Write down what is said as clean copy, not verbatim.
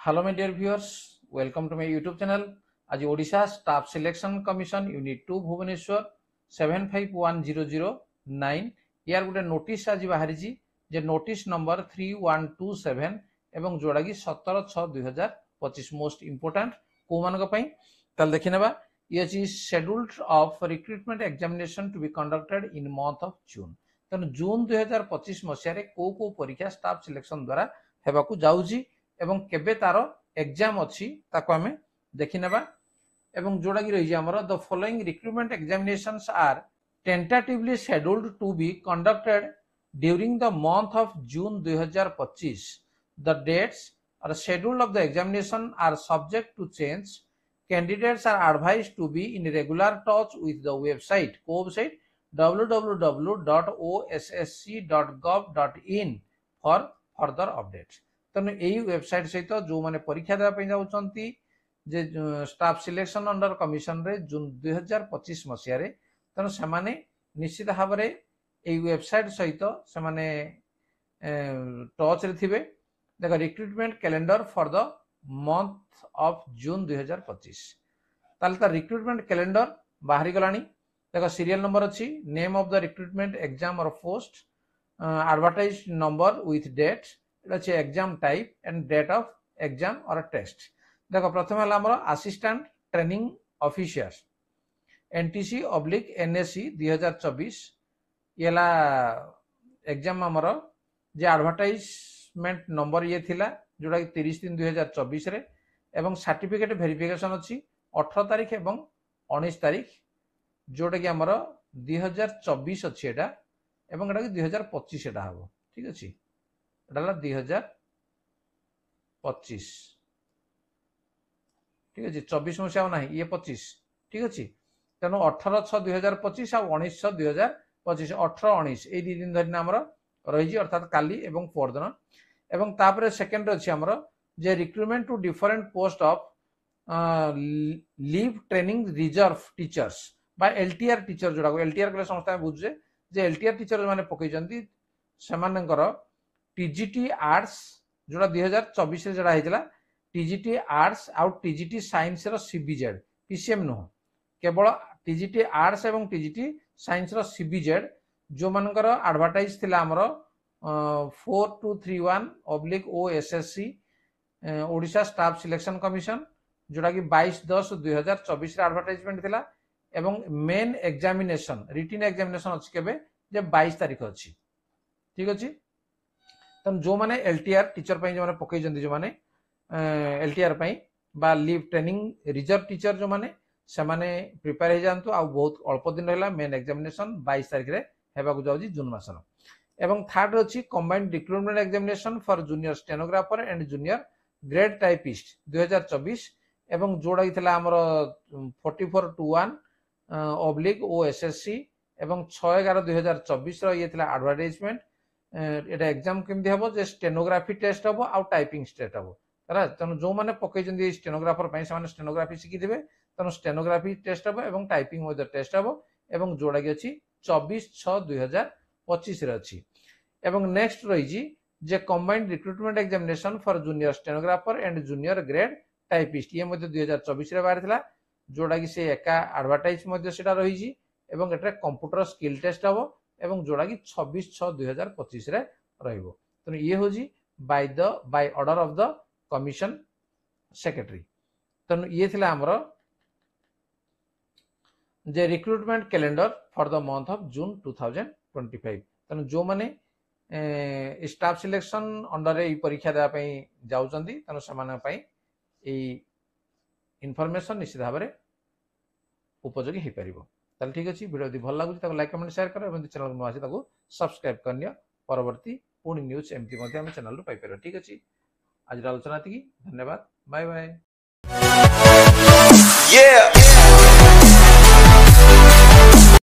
Hello my dear viewers, welcome to my YouTube channel. आज Odisha staff selection commission unit 2 Bhubaneswar 751009 यार गोटे notice आज बाहरी जे नोटिस नंबर 3127 एवं जोड़ा कि 17/6/2025 मोस्ट इंपोर्टेंट को मानक पई ताल देखिनेबा ये अछि scheduled of recruitment examination to be conducted in month of June तन जून 2025 मसिया रे को परीक्षा स्टाफ सिलेक्शन द्वारा हेबाकू जाउची एवं केबे तारो एग्जाम अछि ताको हमें देखिनेबा एवं जोड़ा कि रही हमर the following recruitment examinations are tentatively scheduled to be conducted during the month of June 2025 the dates और schedule of the examination are subject to change. Candidates are advised to be in regular touch with the website www.ossc.gov.in for further updates. तेणु यही website सहित जो माने परीक्षा देवा पे जाउछंती जे staff selection under commission रे जून 2025 मसिया रे तेणु से माने निश्चित भाव रे एही वेबसाइट सहित से माने टच रे थिबे देखो recruitment calendar for the month of June 2025 ताल ता रिक्रूटमेंट कैलेंडर बाहरी गलानी देखो सीरियल नंबर अछि name of the recruitment exam और post advertise number with date इटा अछि exam type and date of exam और टेस्ट देखो प्रथम हला हमर assistant training officer NTC oblique NSC 2024 येला एग्जाम हमर जे एडवर्टाइजमेंट नंबर ये थिला जोड़ा कि 30/3/2024 रे एवं सर्टिफिकेट वेरिफिकेशन अछि 18 तारिख एवं 19 तारिख जोड़ा कि हमर 2024 अछि एटा एवं एटा कि 2025 एटा हबो ठीक अछि एटा 2025 ठीक अछि 24 मसिया नाही ये 25 ठीक अछि तेनो 18/6/2025 आ 19/6/2025 18-19 ए दिन धरिना हमर रही अर्थात काली एवं परदिन एवं तापरे सेकंड अछि हमर जे recruitment two different post of leave training reserve teachers बा एलटीआर टीचर जोड़ा एलटीआर कले संस्था बुझे जे एलटीआर टीचर माने पकई जंती सेमानकर टीजीटी आर्ट्स जोड़ा 2024 रे जड़ा हेतला TGT arts out TGT science रो सीबीजेड पीसीएम नो केवल टीजीटी आर्ट्स एवं टीजीटी साइंस रो सीबीजेड जो मानकर एडवर्टाइज थिला हमर 4231/OSSC Odisha staff selection commission जोड़ा कि 22/10/2024 रे एडवर्टाइजमेंट थिला एवं मेन एग्जामिनेशन रिटन एग्जामिनेशन अछि केबे जे 22 तारिख अछि ठीक अछि तन जो माने एलटीआर टीचर पई जो माने पकई जंदी जो माने एलटीआर पई बा लीव ट्रेनिंग रिजर्व टीचर जो माने से माने प्रिपेयर हे जानतो आ बहुत अल्प दिन रहला मेन एग्जामिनेशन 22 तारिख रे हेबाकू जाउजी जून मासर एवं थर्ड अछि combined recruitment examination for junior stenographer and junior grade typist 2024 एवं जोड़ा हितला हमर 4421/OSSC एवं 6/11/2024 रो ये थिला एडवर्टाइजमेंट एटा एग्जाम केमदी हबो जे स्टेनोग्राफी टेस्ट हबो आ टाइपिंग टेस्ट हबो तरा तनो जो माने पकई जंदी स्टेनोग्राफर पई से माने स्टेनोग्राफी सिखि दिबे तनो स्टेनोग्राफी टेस्ट हबो एवं टाइपिंग मध्य टेस्ट हबो एवं जोड़ा कि अछि 24/6/2025 रे अछि एवं नेक्स्ट रही जी जे combined recruitment examination for junior stenographer and junior grade typist ये मध्य 2024 रे बाहर थिला जोड़ा कि से एका एडवर्टाइज मध्य सेटा रही जी एवं एटा कंप्यूटर स्किल टेस्ट हबो एवं जोड़ा कि 26/6/2025 रे रहइबो तो ये हो जी by order of the commission secretary तो ये थिला हमरो जे recruitment calendar for the month of June 2025 तन जो माने स्टाफ सिलेक्शन अंडर ए परीक्षा देवा पई जाउचंदी तन समान पई ए इंफॉर्मेशन निश्चित भाव में उपयोगी हो पार ताल ठीक अच्छे वीडियो यदि भल लगुच लाइक कमेंट शेयर कर चैनल नुआ आसी सब्सक्राइब करनी परवर्ती पुणी न्यूज एमती आम चैनल पाई ठीक अच्छे आज आलोचना धन्यवाद बाय बाय।